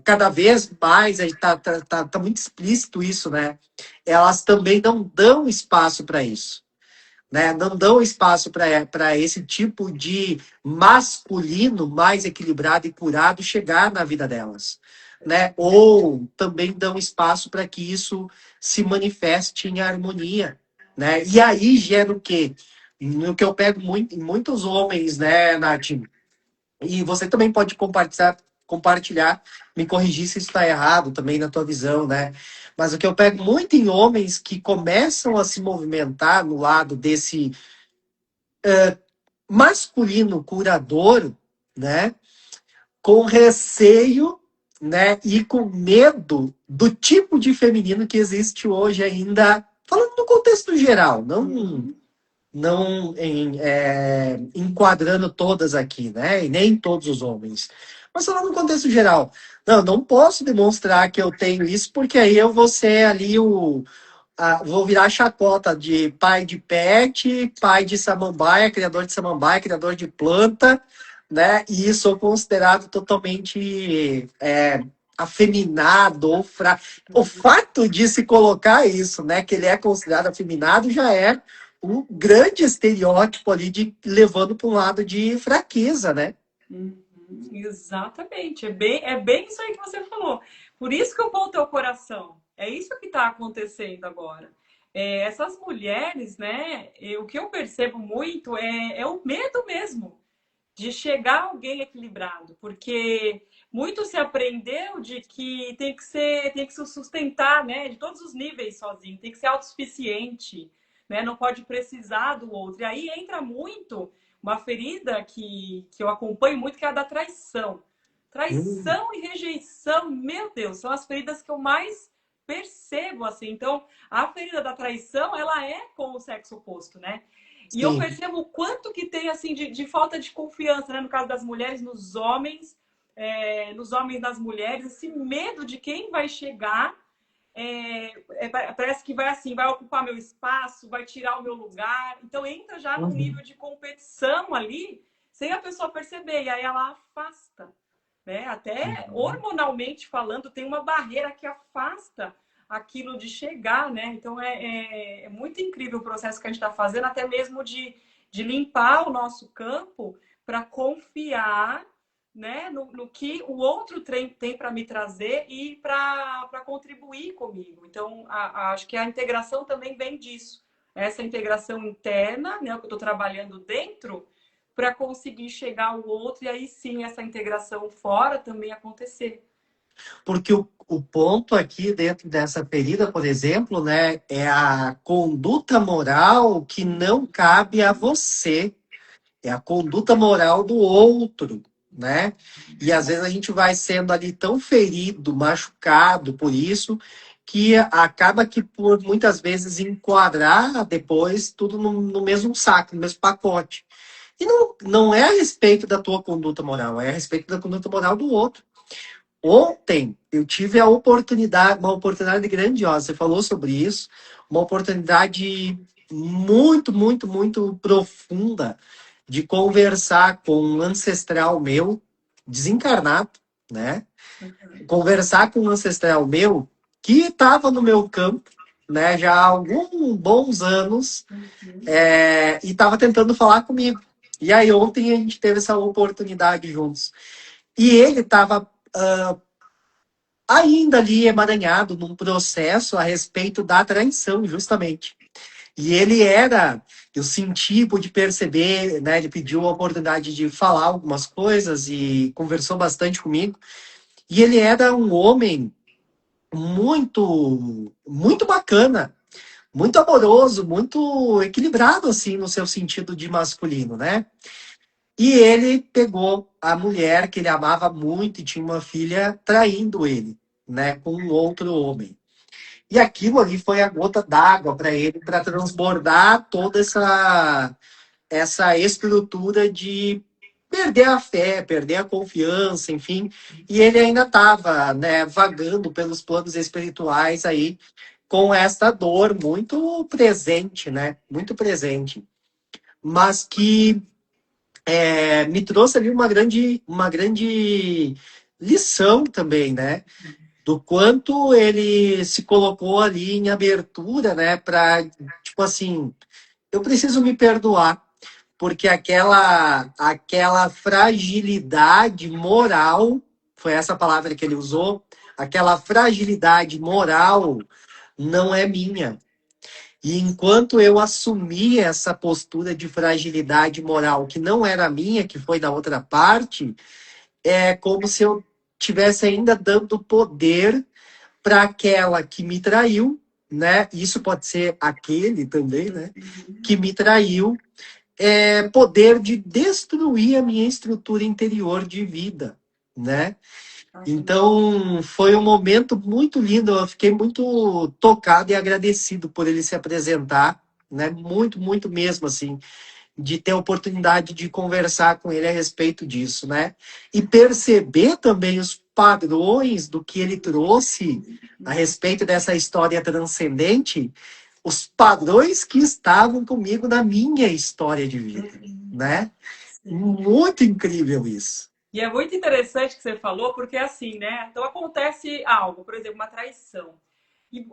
cada vez mais tá muito explícito isso, né? Elas também não dão espaço para isso, né? Não dão espaço para esse tipo de masculino mais equilibrado e curado chegar na vida delas, né? Ou também dão espaço para que isso se manifeste em harmonia, né? E aí gera o quê? No que eu pego muito, em muitos homens, né, Nath? E você também pode compartilhar, me corrigir se isso está errado também na tua visão, né? Mas o que eu pego muito em homens que começam a se movimentar no lado desse masculino curador, né? Com receio, né? E com medo do tipo de feminino que existe hoje ainda, falando no contexto geral, não enquadrando todas aqui, né? E nem todos os homens. Mas falando no contexto geral. Não posso demonstrar que eu tenho isso, porque aí eu vou ser ali vou virar chacota de pai de pet, pai de samambaia, criador de planta, né? E sou considerado totalmente afeminado ou fraco. O fato de se colocar isso, né? Que ele é considerado afeminado já é um grande estereótipo ali de levando para um lado de fraqueza, né? Uhum, exatamente. É bem isso aí que você falou. Por isso que eu volto ao coração. É isso que está acontecendo agora. Essas mulheres, né? O que eu percebo muito é o medo mesmo de chegar alguém equilibrado, porque muito se aprendeu de que tem que se sustentar, né, de todos os níveis sozinho, tem que ser autossuficiente, né, não pode precisar do outro. E aí entra muito uma ferida que eu acompanho muito, que é a da traição. Hum, Traição e rejeição, meu Deus, são as feridas que eu mais percebo, assim. Então, a ferida da traição, ela é com o sexo oposto, né? E eu sim. percebo o quanto que tem assim de falta de confiança, né? No caso das mulheres, nos homens nas mulheres, esse medo de quem vai chegar, parece que vai assim, vai ocupar meu espaço, vai tirar o meu lugar. Então entra já num Uhum, nível de competição ali, sem a pessoa perceber, e aí ela afasta. Né? Até uhum. hormonalmente falando, tem uma barreira que afasta aquilo de chegar, né? Então é muito incrível o processo que a gente está fazendo, até mesmo de limpar o nosso campo para confiar, né, no que o outro tem para me trazer e para contribuir comigo. Então, acho que a integração também vem disso. Essa integração interna, né, que eu estou trabalhando dentro, para conseguir chegar ao outro e aí sim essa integração fora também acontecer. Porque o ponto aqui dentro dessa ferida, por exemplo, né, é a conduta moral que não cabe a você. É a conduta moral do outro, né? E às vezes a gente vai sendo ali tão ferido, machucado por isso, que acaba que por muitas vezes enquadrar depois tudo no mesmo saco, no mesmo pacote. E não é a respeito da tua conduta moral, é a respeito da conduta moral do outro. Ontem eu tive a oportunidade, uma oportunidade grandiosa. Você falou sobre isso, uma oportunidade muito, muito, muito profunda de conversar com um ancestral meu, desencarnado, né? Conversar com um ancestral meu que estava no meu campo, né? Já há alguns bons anos, Uhum. e estava tentando falar comigo. E aí ontem a gente teve essa oportunidade juntos. E ele estava ainda ali emaranhado num processo a respeito da traição, justamente. E ele era, eu senti, pude perceber, né? Ele pediu a oportunidade de falar algumas coisas e conversou bastante comigo. E ele era um homem muito, muito bacana, muito amoroso, muito equilibrado, assim, no seu sentido de masculino, né? E ele pegou a mulher que ele amava muito e tinha uma filha traindo ele, né, com um outro homem. E aquilo ali foi a gota d'água para ele, para transbordar toda essa estrutura de perder a fé, perder a confiança, enfim. E ele ainda estava, né, vagando pelos planos espirituais aí com essa dor muito presente, né? Muito presente. Mas que me trouxe ali uma grande lição também, né? Do quanto ele se colocou ali em abertura, né? Para, tipo assim, eu preciso me perdoar, porque aquela fragilidade moral, foi essa palavra que ele usou, aquela fragilidade moral não é minha. E enquanto eu assumi essa postura de fragilidade moral que não era minha, que foi da outra parte, é como se eu tivesse ainda dando poder para aquela que me traiu, né? Isso pode ser aquele também, né? Que me traiu, poder de destruir a minha estrutura interior de vida, né? Então, foi um momento muito lindo. Eu fiquei muito tocado e agradecido por ele se apresentar, né? Muito, muito mesmo, assim, de ter a oportunidade de conversar com ele a respeito disso, né? E perceber também os padrões do que ele trouxe a respeito dessa história transcendente, os padrões que estavam comigo na minha história de vida, né? Sim. Muito incrível isso. E é muito interessante que você falou, porque assim, né? Então acontece algo, por exemplo, uma traição. E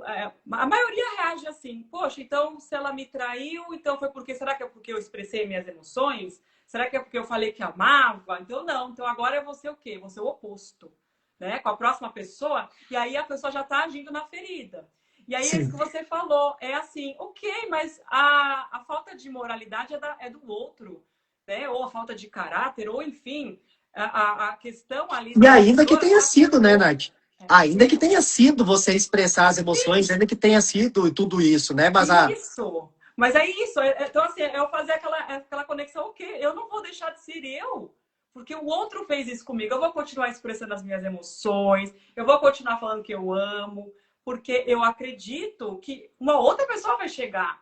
a maioria reage assim, poxa, então se ela me traiu, então foi porque, será que é porque eu expressei minhas emoções? Será que é porque eu falei que amava? Então não, então agora eu vou ser o quê? Vou ser o oposto. né, com a próxima pessoa, e aí a pessoa já está agindo na ferida. E aí é isso Sim. que você falou, é assim, ok, mas a falta de moralidade é do outro, né? Ou a falta de caráter, ou enfim, a questão ali E da ainda que pessoa tenha está com sido, o né, outro. Nath? Ainda que tenha sido você expressar as emoções, Sim, ainda que tenha sido tudo isso, né? Mas isso. Mas é isso. Então, assim, eu fazer aquela conexão, ok, eu não vou deixar de ser eu, porque o outro fez isso comigo. Eu vou continuar expressando as minhas emoções, eu vou continuar falando que eu amo, porque eu acredito que uma outra pessoa vai chegar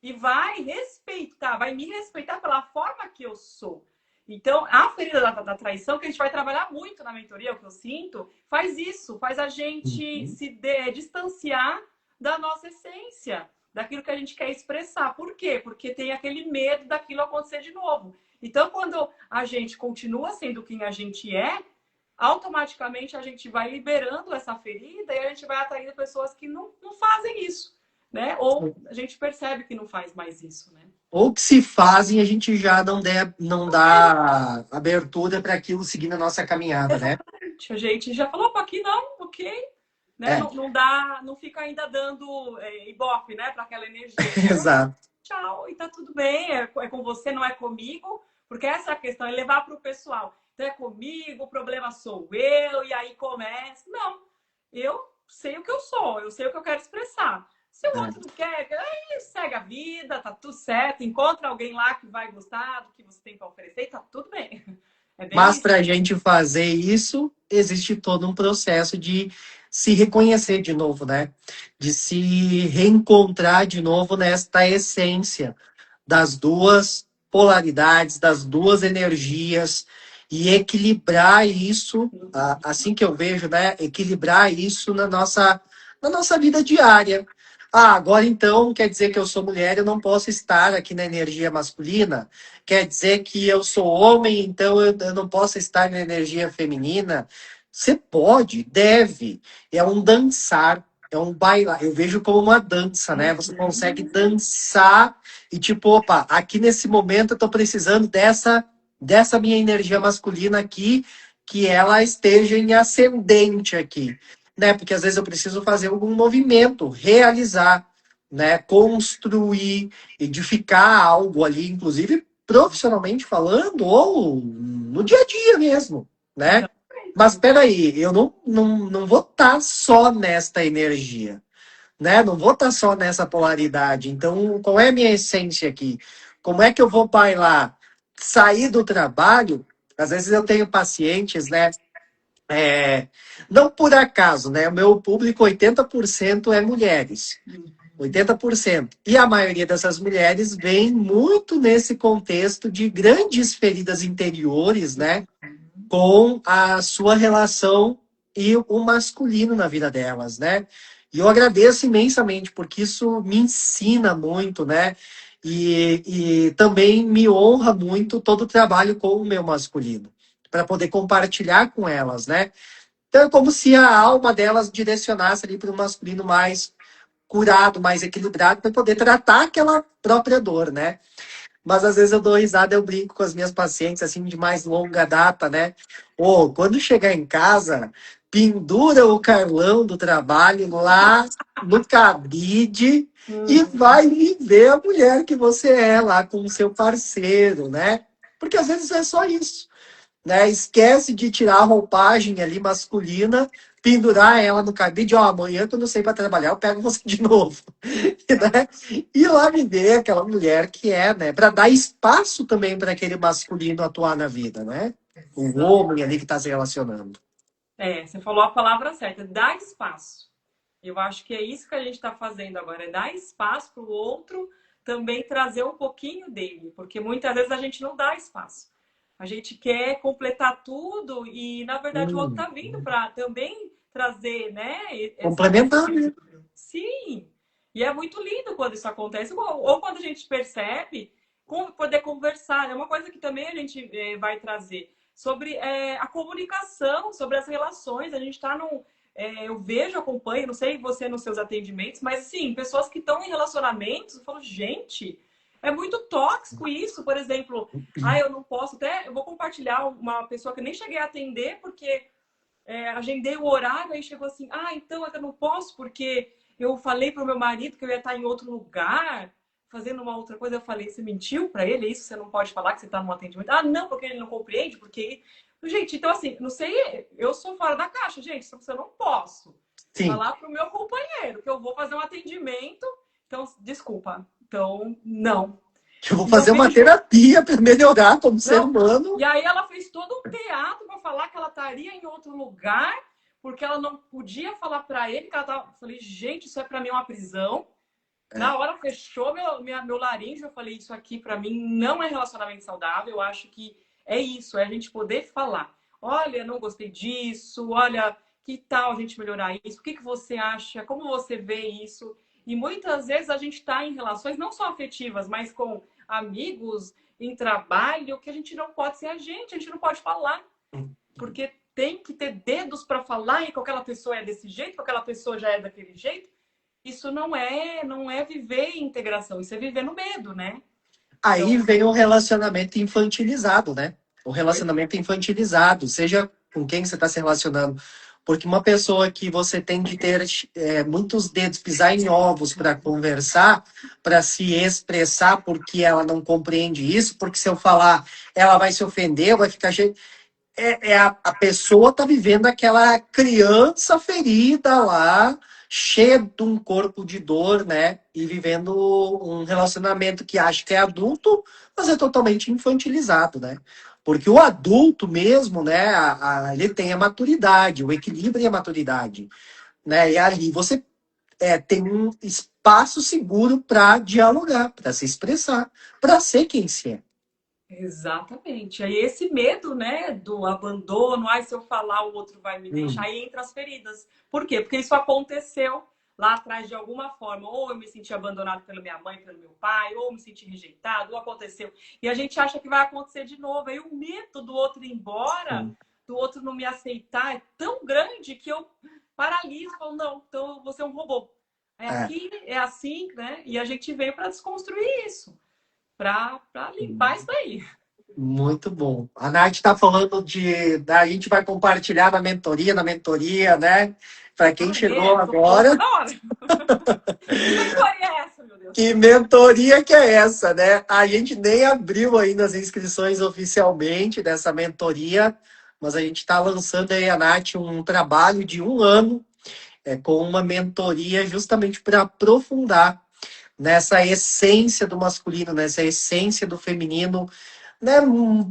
e vai respeitar, vai me respeitar pela forma que eu sou. Então, a ferida da traição, que a gente vai trabalhar muito na mentoria, o que eu sinto, faz isso, faz a gente distanciar da nossa essência, daquilo que a gente quer expressar. Por quê? Porque tem aquele medo daquilo acontecer de novo. Então, quando a gente continua sendo quem a gente é, automaticamente a gente vai liberando essa ferida e a gente vai atraindo pessoas que não fazem isso, né? Ou a gente percebe que não faz mais isso, né? ou que se fazem, a gente já não dá abertura para aquilo seguir na nossa caminhada, né? A gente já falou, opa, aqui não, ok, né? É, Não dá, não fica ainda dando ibope, né, para aquela energia. Então, exato. tchau, e tá tudo bem, é com você, não é comigo, porque essa é a questão, é levar para o pessoal. Então é comigo, o problema sou eu, e aí começa. Não, eu sei o que eu sou, eu sei o que eu quero expressar. Se o É. outro não quer, aí segue a vida, tá tudo certo, encontra alguém lá que vai gostar do que você tem para oferecer, e tá tudo bem. É bem Mas isso. para a gente fazer isso, existe todo um processo de se reconhecer de novo, né? De se reencontrar de novo nesta essência das duas polaridades, das duas energias, e equilibrar isso, assim que eu vejo, né? Equilibrar isso na nossa vida diária. Ah, agora então quer dizer que eu sou mulher, eu não posso estar aqui na energia masculina? Quer dizer que eu sou homem, então eu não posso estar na energia feminina? Você pode, deve. É um dançar, é um bailar. Eu vejo como uma dança, né? Você consegue dançar e tipo, opa, aqui nesse momento eu tô precisando dessa minha energia masculina aqui, que ela esteja em ascendente aqui, né? Porque às vezes eu preciso fazer algum movimento, realizar, né? Construir, edificar algo ali, inclusive profissionalmente falando, ou no dia a dia mesmo, né? Mas Exatamente. peraí, eu não vou estar só nesta energia, né? Não vou estar só nessa polaridade. Então, qual é a minha essência aqui? Como é que eu vou bailar? Sair do trabalho? Às vezes eu tenho pacientes, né? É, não por acaso, né? O meu público, 80% é mulheres. 80%. E a maioria dessas mulheres vem muito nesse contexto de grandes feridas interiores, né? Com a sua relação e o masculino na vida delas, né? E eu agradeço imensamente, porque isso me ensina muito, né? E também me honra muito todo o trabalho com o meu masculino, para poder compartilhar com elas, né? Então é como se a alma delas direcionasse ali para o masculino mais curado, mais equilibrado, para poder tratar aquela própria dor, né? Mas às vezes eu dou risada, eu brinco com as minhas pacientes, assim, de mais longa data, né? Ô, quando chegar em casa, pendura o Carlão do trabalho lá no cabide e Uhum. vai viver a mulher que você é lá com o seu parceiro, né? Porque às vezes é só isso, né? Esquece de tirar a roupagem ali masculina, pendurar ela no cabide, ó, amanhã que eu não sei para trabalhar, eu pego você de novo, né? E lá me ver aquela mulher que é, né? Para dar espaço também para aquele masculino atuar na vida, né? O homem ali que está se relacionando. Você falou a palavra certa, dá espaço. Eu acho que é isso que a gente está fazendo agora, é dar espaço para o outro também trazer um pouquinho dele, porque muitas vezes a gente não dá espaço. A gente quer completar tudo e, na verdade, o outro está vindo para também trazer, né, esse Complementar, né? equilíbrio. Sim, e é muito lindo quando isso acontece, ou quando a gente percebe, poder conversar. É uma coisa que também a gente vai trazer sobre a comunicação, sobre as relações. A gente está num. Eu vejo, acompanho, não sei você nos seus atendimentos, mas sim, pessoas que estão em relacionamentos, eu falo, gente, é muito tóxico isso. Por exemplo, eu não posso, até eu vou compartilhar uma pessoa que eu nem cheguei a atender, porque agendei o horário, aí chegou assim, então eu não posso porque eu falei pro meu marido que eu ia estar em outro lugar, fazendo uma outra coisa. Eu falei, você mentiu para ele? É isso? Você não pode falar que você está num atendimento? Não, porque ele não compreende, porque... Gente, então assim, não sei, eu sou fora da caixa, gente, só que eu não posso Sim. falar pro meu companheiro que eu vou fazer um atendimento, então, desculpa, então, não. Eu vou E eu fazer uma vejo terapia para melhorar como ser não. humano. E aí ela fez todo um teatro para falar que ela estaria em outro lugar, porque ela não podia falar para ele que ela tava. Eu falei, gente, isso é para mim uma prisão. É. Na hora fechou meu laringe, eu falei, isso aqui para mim não é relacionamento saudável. Eu acho que é isso, é a gente poder falar. Olha, não gostei disso, olha, que tal a gente melhorar isso? O que você acha? Como você vê isso? E muitas vezes a gente está em relações não só afetivas, mas com amigos, em trabalho, que a gente não pode ser a gente não pode falar, porque tem que ter dedos para falar e que aquela pessoa é desse jeito, que aquela pessoa já é daquele jeito. Isso não é viver integração, isso é viver no medo, né? Aí Então, vem o relacionamento infantilizado, né? O oi? relacionamento infantilizado, seja com quem você está se relacionando. Porque uma pessoa que você tem de ter muitos dedos, pisar em ovos para conversar, para se expressar, porque ela não compreende isso, porque se eu falar, ela vai se ofender, vai ficar cheio. A pessoa tá vivendo aquela criança ferida lá, cheia de um corpo de dor, né? E vivendo um relacionamento que acha que é adulto, mas é totalmente infantilizado, né? Porque o adulto mesmo, né? Ele tem a maturidade, o equilíbrio e a maturidade, né? E ali você tem um espaço seguro para dialogar, para se expressar, para ser quem se é. Exatamente. Aí esse medo, né, do abandono, se eu falar o outro vai me deixar, Hum, aí entra as feridas. Por quê? Porque isso aconteceu lá atrás de alguma forma, ou eu me senti abandonado pela minha mãe, pelo meu pai, ou me senti rejeitado, ou aconteceu. E a gente acha que vai acontecer de novo. Aí o medo do outro ir embora, sim. do outro não me aceitar, é tão grande que eu paraliso, falo, não, então você é um robô. É É. aqui, é assim, né? E a gente veio para desconstruir isso, para limpar isso daí. Muito bom. A Nath está falando de. A gente vai compartilhar na mentoria, né? Para quem chegou Tô louca agora, da hora. Que mentoria é essa, meu Deus? que mentoria que é essa, né? A gente nem abriu ainda as inscrições oficialmente dessa mentoria, mas a gente está lançando aí, a Nath, um trabalho de um ano com uma mentoria justamente para aprofundar nessa essência do masculino, nessa essência do feminino, né,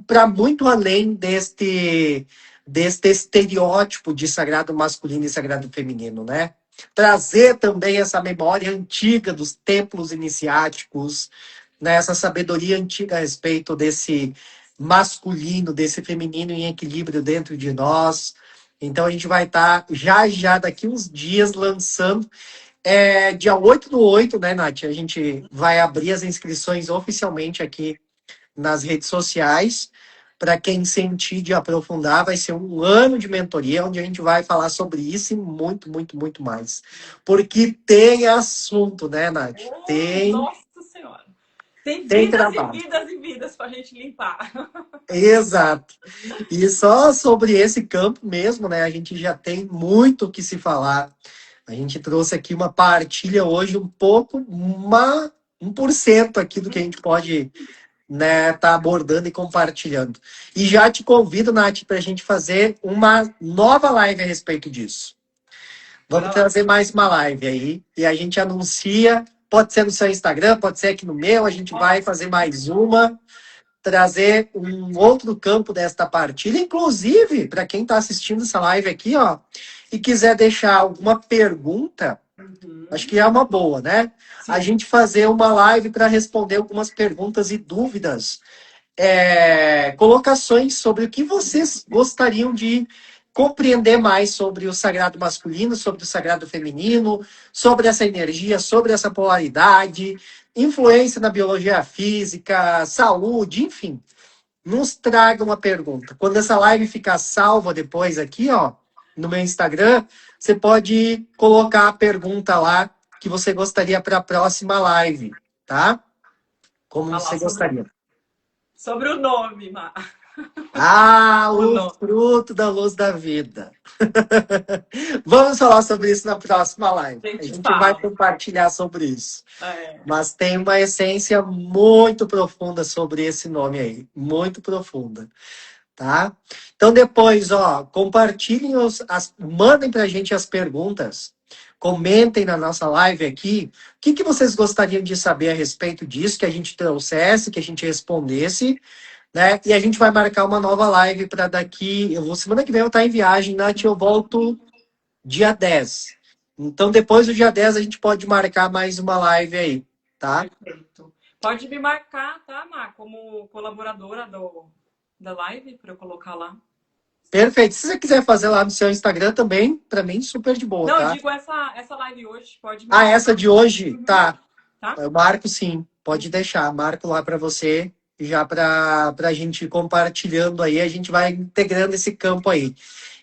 para muito além deste estereótipo de sagrado masculino e sagrado feminino, né? Trazer também essa memória antiga dos templos iniciáticos, né, essa sabedoria antiga a respeito desse masculino, desse feminino em equilíbrio dentro de nós. Então a gente vai estar já daqui uns dias lançando. Dia 8/8, né, Nath? A gente vai abrir as inscrições oficialmente aqui nas redes sociais. Para quem sentir de aprofundar, vai ser um ano de mentoria, onde a gente vai falar sobre isso e muito, muito, muito mais. Porque tem assunto, né, Nath? Oh, Tem, nossa Senhora. Tem tem vidas e trabalho. vidas e vidas para a gente limpar. Exato. E só sobre esse campo mesmo, né? A gente já tem muito o que se falar. A gente trouxe aqui uma partilha hoje um pouco, 1% aqui do que a gente pode, né, tá abordando e compartilhando. E já te convido, Nath, para a gente fazer uma nova live a respeito disso. Vamos Bora lá. trazer mais uma live aí e a gente anuncia. Pode ser no seu Instagram, pode ser aqui no meu. A gente vai fazer mais uma, trazer um outro campo desta partilha. Inclusive, para quem está assistindo essa live aqui, ó, e quiser deixar alguma pergunta, acho que é uma boa, né? A Sim. gente fazer uma live para responder algumas perguntas e dúvidas, colocações sobre o que vocês gostariam de compreender mais sobre o sagrado masculino, sobre o sagrado feminino, sobre essa energia, sobre essa polaridade, influência na biologia física, saúde, enfim. Nos traga uma pergunta. Quando essa live ficar salva depois aqui, ó, no meu Instagram, você pode colocar a pergunta lá que você gostaria para a próxima live, tá? Como Falar você sobre, gostaria. sobre o nome, Mar. Ah, O o nome. fruto da luz da vida. Vamos falar sobre isso na próxima live. A A gente gente vai fala. compartilhar sobre isso. É, Mas tem uma essência muito profunda sobre esse nome aí. Muito profunda. Tá? Então depois, ó, compartilhem mandem pra gente as perguntas. Comentem na nossa live aqui o que vocês gostariam de saber a respeito disso, que a gente trouxesse, que a gente respondesse, né? E a gente vai marcar uma nova live para daqui. Semana que vem eu estar em viagem, Nath, eu volto dia 10. Então, depois do dia 10 a gente pode marcar mais uma live aí, tá? perfeito. Pode me marcar, tá, Mar, como colaboradora da live, para eu colocar lá. Perfeito. Se você quiser fazer lá no seu Instagram também, para mim, super de boa, Não, eu tá? digo essa live hoje, pode me Ah, marcar. essa de hoje? Uhum, Tá. tá? Eu marco sim. Pode deixar. Marco lá para você, já para a gente ir compartilhando aí, a gente vai integrando esse campo aí.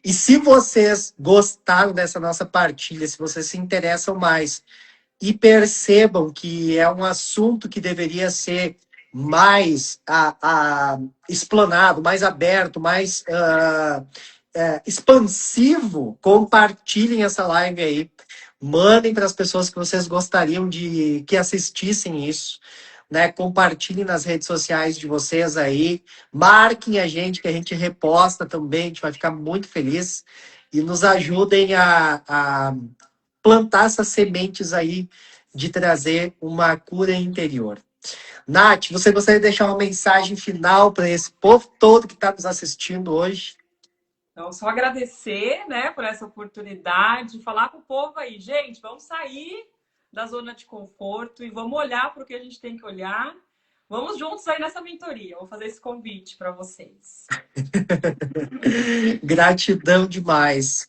E se vocês gostaram dessa nossa partilha, se vocês se interessam mais e percebam que é um assunto que deveria ser mais explanado, mais aberto, mais expansivo, compartilhem essa live aí. Mandem para as pessoas que vocês gostariam de que assistissem isso. Né, compartilhem nas redes sociais de vocês aí, marquem a gente, que a gente reposta também, a gente vai ficar muito feliz, e nos ajudem a plantar essas sementes aí de trazer uma cura interior. Nath, você gostaria de deixar uma mensagem final para esse povo todo que está nos assistindo hoje? Então, só agradecer, né, por essa oportunidade, falar com o povo aí, gente, vamos sair da zona de conforto e vamos olhar para o que a gente tem que olhar. Vamos juntos aí nessa mentoria. Vou fazer esse convite para vocês. Gratidão demais.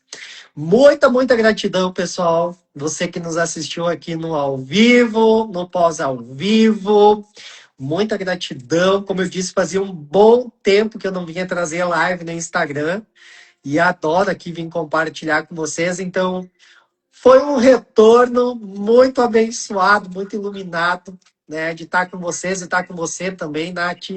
Muita gratidão, pessoal. Você que nos assistiu aqui no ao vivo, no pós ao vivo. Muita gratidão. Como eu disse, fazia um bom tempo que eu não vinha trazer live no Instagram. E adoro aqui vir compartilhar com vocês. Então, foi um retorno muito abençoado, muito iluminado, né? De estar com vocês e estar com você também, Nath.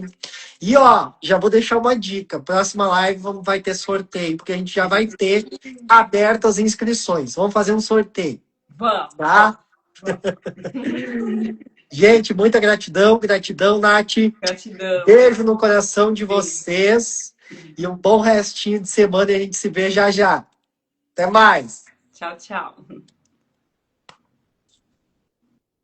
E ó, já vou deixar uma dica. Próxima live vai ter sorteio, porque a gente já vai ter aberto as inscrições. Vamos fazer um sorteio, Vamos, tá? vamos. Gente, muita gratidão, Nath. Gratidão. Beijo no coração de vocês e um bom restinho de semana e a gente se vê já já. Até mais. Tchau, tchau.